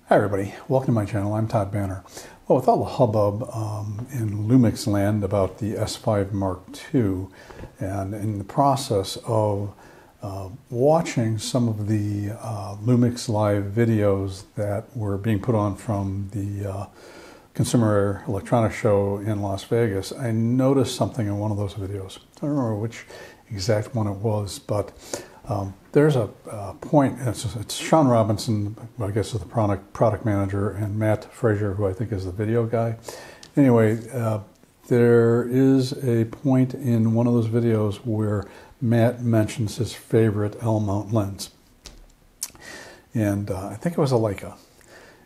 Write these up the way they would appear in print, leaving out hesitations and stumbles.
Hi everybody, welcome to my channel. I'm Todd Banner. Well, with all the hubbub in Lumix land about the S5 Mark II, and in the process of watching some of the Lumix Live videos that were being put on from the Consumer Electronics Show in Las Vegas, I noticed something in one of those videos. I don't remember which exact one it was, but there's a point, it's Sean Robinson, I guess is the product manager, and Matt Frazier, who I think is the video guy. Anyway, there is a point in one of those videos where Matt mentions his favorite L-mount lens. And I think it was a Leica.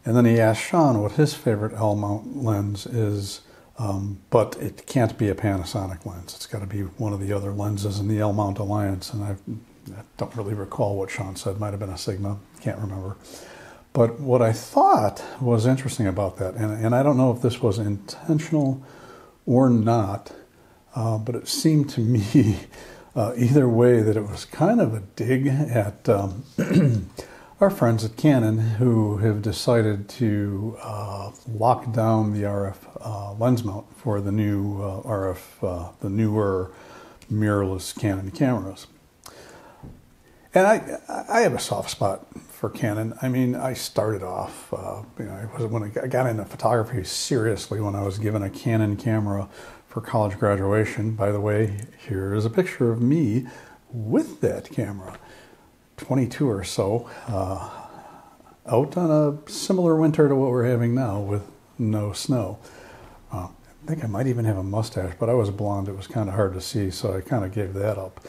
And then he asked Sean what his favorite L-mount lens is, but it can't be a Panasonic lens. It's got to be one of the other lenses in the L-mount alliance. And I don't really recall what Sean said. Might have been a Sigma. Can't remember. But what I thought was interesting about that, and I don't know if this was intentional or not, but it seemed to me either way that it was kind of a dig at our friends at Canon, who have decided to lock down the RF lens mount for the new the newer mirrorless Canon cameras. And I have a soft spot for Canon. I mean, I started off, when I got into photography seriously when I was given a Canon camera for college graduation. By the way, here is a picture of me with that camera, 22 or so, out on a similar winter to what we're having now with no snow. I think I might even have a mustache, but I was blonde. It was kind of hard to see, so I kind of gave that up.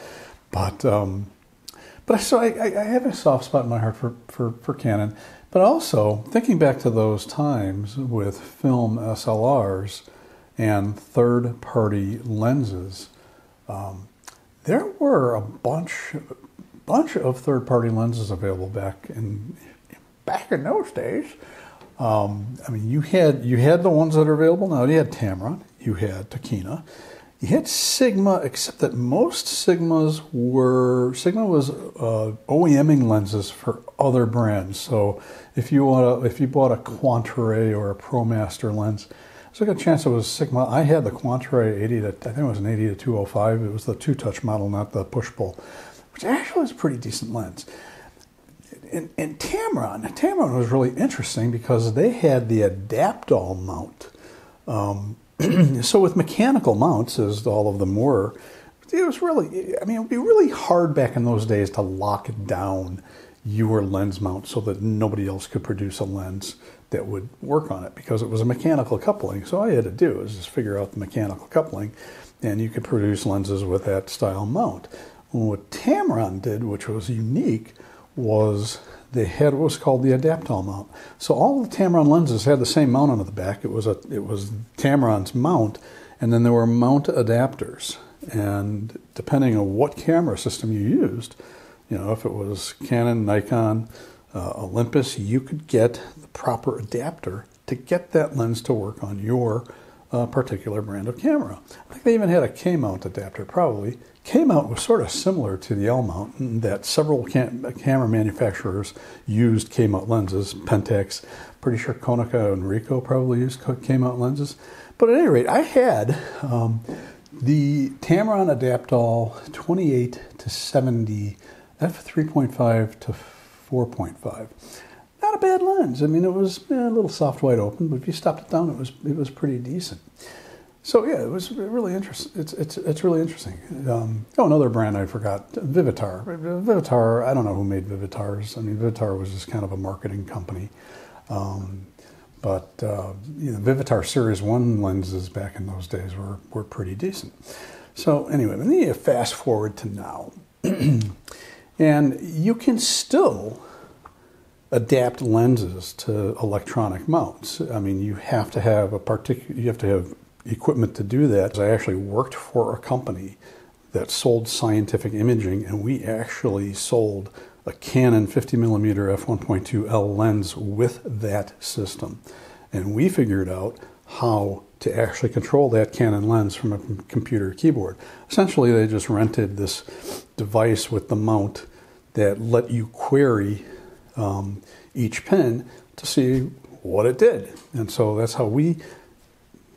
But so I have a soft spot in my heart for Canon, but also thinking back to those times with film SLRs and third-party lenses, there were a bunch of third-party lenses available back in those days. I mean, you had the ones that are available now. You had Tamron, you had Tokina. You had Sigma, except that most Sigma was OEMing lenses for other brands. So if you bought a Quantere or a ProMaster lens, there's like a chance it was Sigma. I had the Quantere 80 to, I think it was an 80 to 205. It was the two-touch model, not the push-pull, which actually is a pretty decent lens. And Tamron was really interesting because they had the Adaptol mount. So with mechanical mounts, as all of them were, it was really, I mean, it would be really hard back in those days to lock down your lens mount so that nobody else could produce a lens that would work on it, because it was a mechanical coupling. So all you had to do was just figure out the mechanical coupling, and you could produce lenses with that style mount. And what Tamron did, which was unique, was they had what was called the Adaptol mount. So all the Tamron lenses had the same mount on the back. It was Tamron's mount, and then there were mount adapters. And depending on what camera system you used, if it was Canon, Nikon, Olympus, you could get the proper adapter to get that lens to work on your particular brand of camera. I think they even had a K-mount adapter, probably. K-mount was sort of similar to the L-mount in that several camera manufacturers used K-mount lenses. Pentax, pretty sure Konica and Ricoh probably used K-mount lenses. But at any rate, I had the Tamron Adaptol 28 to 70 f3.5 to 4.5. Not a bad lens. I mean, it was a little soft wide open, but if you stopped it down, it was pretty decent. So yeah, it was really interesting. It's really interesting. Another brand I forgot, Vivitar. Vivitar, I don't know who made Vivitars. I mean, Vivitar was just kind of a marketing company. But Vivitar Series 1 lenses back in those days were pretty decent. So anyway, let me fast forward to now. And you can still adapt lenses to electronic mounts. I mean, you have to have equipment to do that. I actually worked for a company that sold scientific imaging, and we actually sold a Canon 50mm f1.2L lens with that system. And we figured out how to actually control that Canon lens from a computer keyboard. Essentially, they just rented this device with the mount that let you query each pin to see what it did. And so that's how we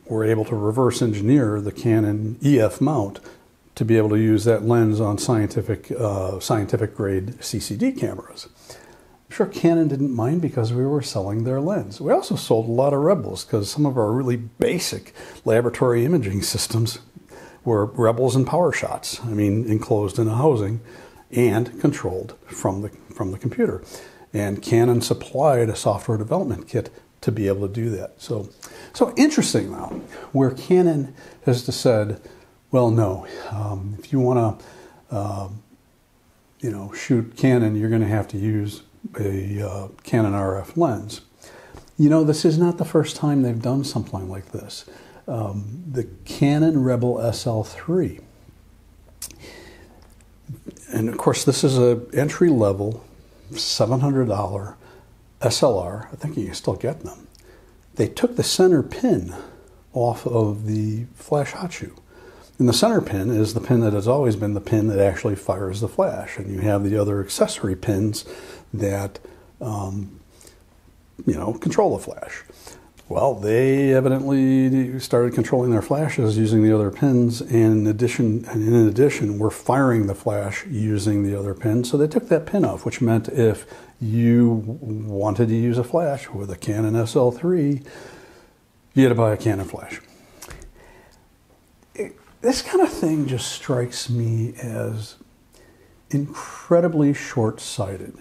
were able to reverse engineer the Canon EF mount to be able to use that lens on scientific grade CCD cameras. I'm sure Canon didn't mind because we were selling their lens. We also sold a lot of Rebels because some of our really basic laboratory imaging systems were Rebels and Power Shots. I mean, enclosed in a housing and controlled from the computer. And Canon supplied a software development kit to be able to do that. So interesting now, where Canon has said, well, no, if you want to, shoot Canon, you're going to have to use a Canon RF lens. This is not the first time they've done something like this. The Canon Rebel SL3. And of course, this is an entry-level $700 SLR. I think you can still get them. They took the center pin off of the flash hot shoe. And the center pin is the pin that has always been the pin that actually fires the flash. And you have the other accessory pins that, control the flash. Well, they evidently started controlling their flashes using the other pins, and in addition, were firing the flash using the other pin. So they took that pin off, which meant if you wanted to use a flash with a Canon SL3, you had to buy a Canon flash. This kind of thing just strikes me as incredibly short-sighted.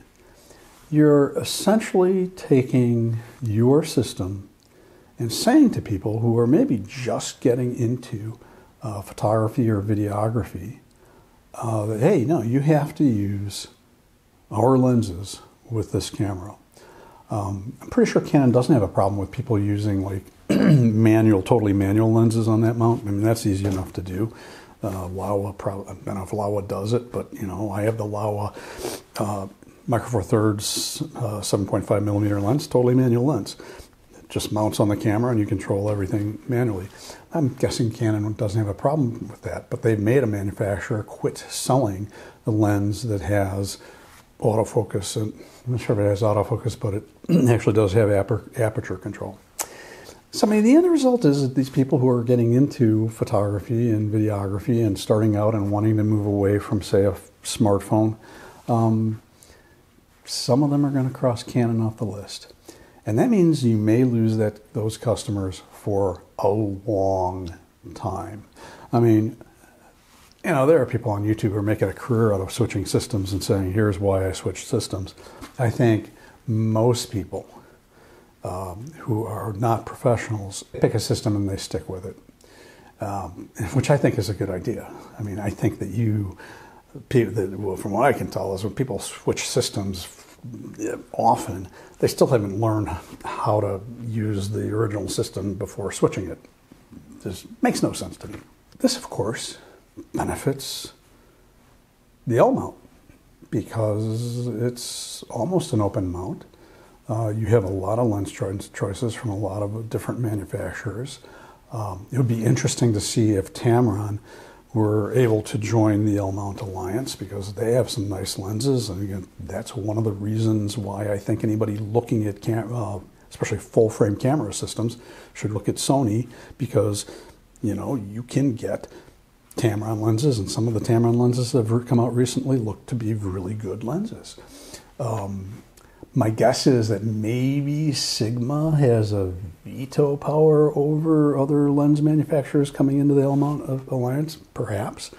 You're essentially taking your system and saying to people who are maybe just getting into photography or videography that, hey, no, you have to use our lenses with this camera. I'm pretty sure Canon doesn't have a problem with people using like totally manual lenses on that mount. I mean, that's easy enough to do. Laowa, probably, I don't know if Laowa does it, but I have the Laowa Micro Four Thirds 7.5 millimeter lens, totally manual lens. It just mounts on the camera and you control everything manually. I'm guessing Canon doesn't have a problem with that, but they've made a manufacturer quit selling the lens that has autofocus. And I'm not sure if it has autofocus, but it actually does have aperture control. So, I mean, the end result is that these people who are getting into photography and videography and starting out and wanting to move away from, say, a smartphone, some of them are going to cross Canon off the list. And that means you may lose those customers for a long time. I mean, there are people on YouTube who are making a career out of switching systems and saying, here's why I switched systems. I think most people who are not professionals pick a system and they stick with it, which I think is a good idea. I mean, I think that from what I can tell, is when people switch systems often, they still haven't learned how to use the original system before switching it. This makes no sense to me. This, of course, benefits the L mount because it's almost an open mount. You have a lot of lens choices from a lot of different manufacturers. It would be interesting to see if Tamron were able to join the L-Mount Alliance because they have some nice lenses. And again, that's one of the reasons why I think anybody looking at especially full-frame camera systems should look at Sony because, you can get Tamron lenses, and some of the Tamron lenses that have come out recently look to be really good lenses. My guess is that maybe Sigma has a veto power over other lens manufacturers coming into the L-Mount Alliance, perhaps.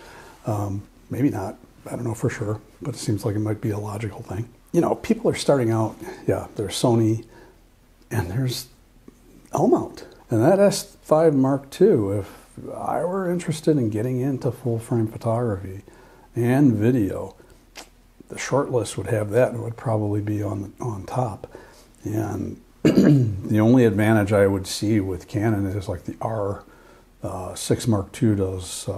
Maybe not. I don't know for sure, but it seems like it might be a logical thing. People are starting out, there's Sony and there's L-Mount. And that S5 Mark II, if I were interested in getting into full-frame photography and video, the short list would have that and it would probably be on top. And the only advantage I would see with Canon is like the R6 Mark II does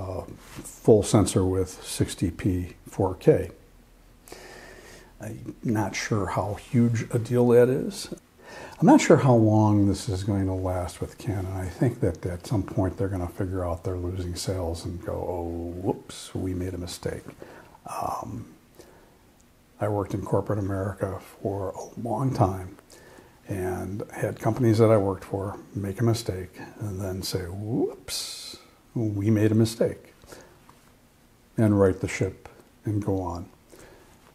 full sensor with 60p 4K. I'm not sure how huge a deal that is. I'm not sure how long this is going to last with Canon. I think that at some point they're going to figure out they're losing sales and go, oh, whoops, we made a mistake. I worked in corporate America for a long time, and had companies that I worked for make a mistake and then say, whoops, we made a mistake, and right the ship and go on.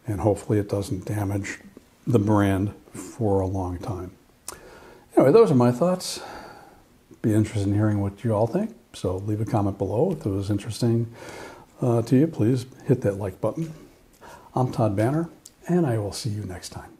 And hopefully it doesn't damage the brand for a long time. Anyway, those are my thoughts. Be interested in hearing what you all think. So leave a comment below. If it was interesting to you, please hit that like button. I'm Todd Banner, and I will see you next time.